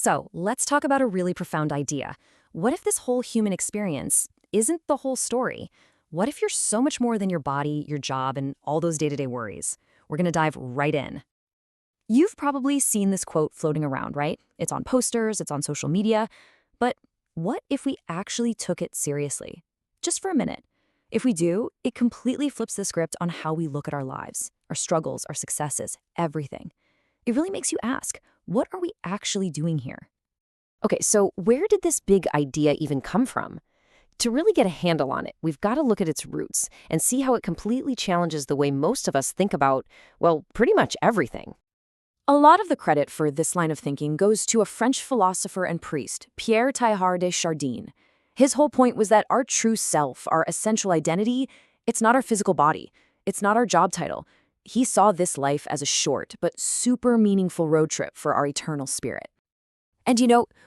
So, let's talk about a really profound idea. What if this whole human experience isn't the whole story? What if you're so much more than your body, your job, and all those day-to-day worries? We're going to dive right in. You've probably seen this quote floating around, right? It's on posters, it's on social media. But what if we actually took it seriously? Just for a minute. If we do, it completely flips the script on how we look at our lives, our struggles, our successes, everything. It really makes you ask, what are we actually doing here? Okay, so where did this big idea even come from? To really get a handle on it, we've got to look at its roots and see how it completely challenges the way most of us think about, well, pretty much everything. A lot of the credit for this line of thinking goes to a French philosopher and priest, Pierre Teilhard de Chardin. His whole point was that our true self, our essential identity, it's not our physical body. It's not our job title. He saw this life as a short but super meaningful road trip for our eternal spirit. And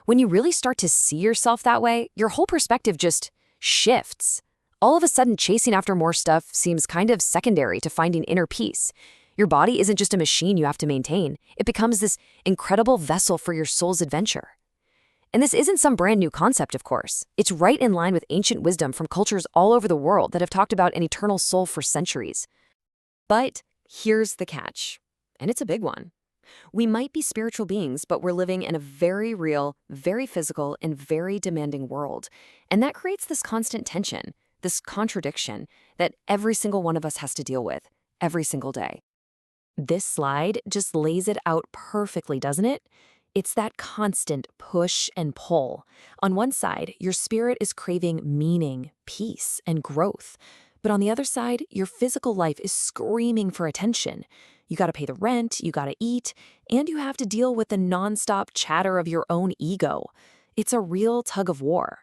when you really start to see yourself that way, your whole perspective just shifts. All of a sudden, chasing after more stuff seems kind of secondary to finding inner peace. Your body isn't just a machine you have to maintain. It becomes this incredible vessel for your soul's adventure. And this isn't some brand new concept, of course. It's right in line with ancient wisdom from cultures all over the world that have talked about an eternal soul for centuries. But here's the catch, and it's a big one. We might be spiritual beings, but we're living in a very real, very physical, and very demanding world. And that creates this constant tension, this contradiction that every single one of us has to deal with every single day. This slide just lays it out perfectly, doesn't it? It's that constant push and pull. On one side, your spirit is craving meaning, peace, and growth. But on the other side, your physical life is screaming for attention. You gotta pay the rent, you gotta eat, and you have to deal with the nonstop chatter of your own ego. It's a real tug of war.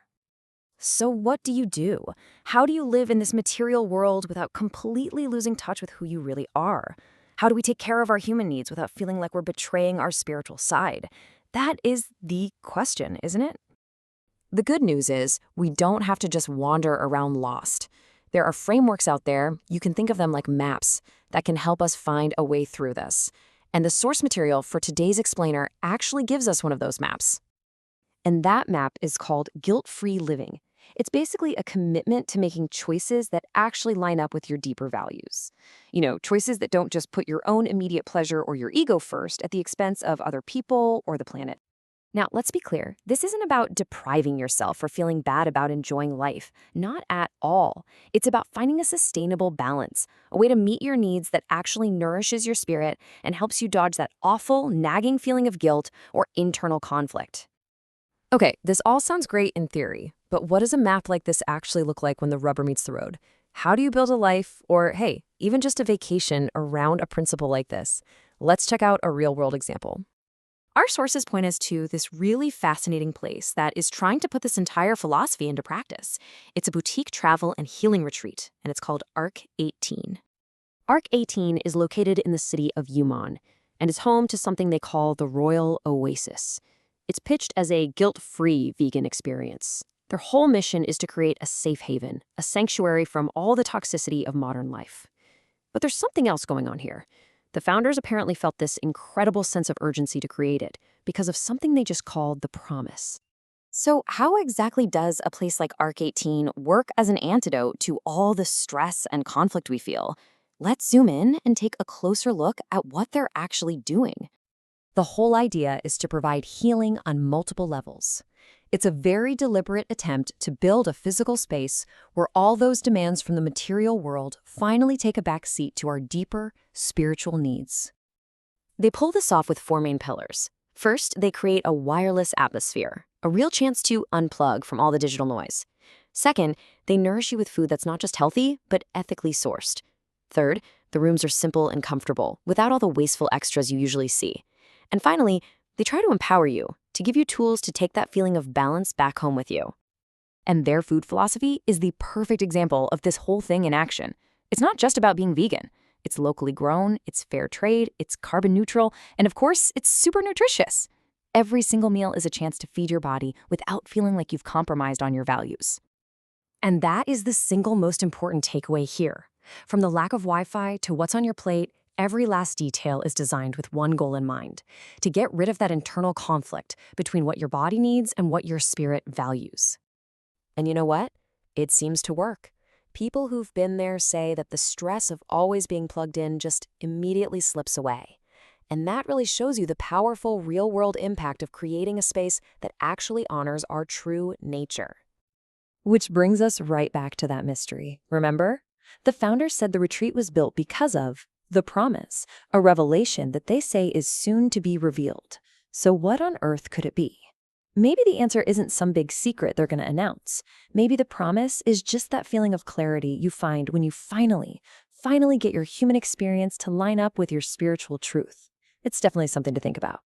So what do you do? How do you live in this material world without completely losing touch with who you really are? How do we take care of our human needs without feeling like we're betraying our spiritual side? That is the question, isn't it? The good news is we don't have to just wander around lost. There are frameworks out there, you can think of them like maps, that can help us find a way through this. And the source material for today's explainer actually gives us one of those maps. And that map is called Guilt-Free Living. It's basically a commitment to making choices that actually line up with your deeper values. Choices that don't just put your own immediate pleasure or your ego first at the expense of other people or the planet. Now, let's be clear, this isn't about depriving yourself or feeling bad about enjoying life. Not at all. It's about finding a sustainable balance, a way to meet your needs that actually nourishes your spirit and helps you dodge that awful, nagging feeling of guilt or internal conflict. Okay, this all sounds great in theory, but what does a map like this actually look like when the rubber meets the road? How do you build a life, or hey, even just a vacation around a principle like this? Let's check out a real-world example. Our sources point us to this really fascinating place that is trying to put this entire philosophy into practice. It's a boutique travel and healing retreat, and it's called Arc 18. Arc 18 is located in the city of Yumon and is home to something they call the Royal Oasis. It's pitched as a guilt-free vegan experience. Their whole mission is to create a safe haven, a sanctuary from all the toxicity of modern life. But there's something else going on here. The founders apparently felt this incredible sense of urgency to create it because of something they just called the promise. So how exactly does a place like Arc 18 work as an antidote to all the stress and conflict we feel? Let's zoom in and take a closer look at what they're actually doing. The whole idea is to provide healing on multiple levels. It's a very deliberate attempt to build a physical space where all those demands from the material world finally take a back seat to our deeper spiritual needs. They pull this off with 4 main pillars. First, they create a wireless atmosphere, a real chance to unplug from all the digital noise. Second, they nourish you with food that's not just healthy, but ethically sourced. Third, the rooms are simple and comfortable, without all the wasteful extras you usually see. And finally, they try to empower you, to give you tools to take that feeling of balance back home with you. And their food philosophy is the perfect example of this whole thing in action. It's not just about being vegan. It's locally grown, it's fair trade, it's carbon neutral, and of course, it's super nutritious. Every single meal is a chance to feed your body without feeling like you've compromised on your values. And that is the single most important takeaway here. From the lack of Wi-Fi to what's on your plate, every last detail is designed with one goal in mind: to get rid of that internal conflict between what your body needs and what your spirit values. And you know what? It seems to work. People who've been there say that the stress of always being plugged in just immediately slips away. And that really shows you the powerful real-world impact of creating a space that actually honors our true nature. Which brings us right back to that mystery. Remember? The founders said the retreat was built because of the promise, a revelation that they say is soon to be revealed. So what on earth could it be? Maybe the answer isn't some big secret they're going to announce. Maybe the promise is just that feeling of clarity you find when you finally get your human experience to line up with your spiritual truth. It's definitely something to think about.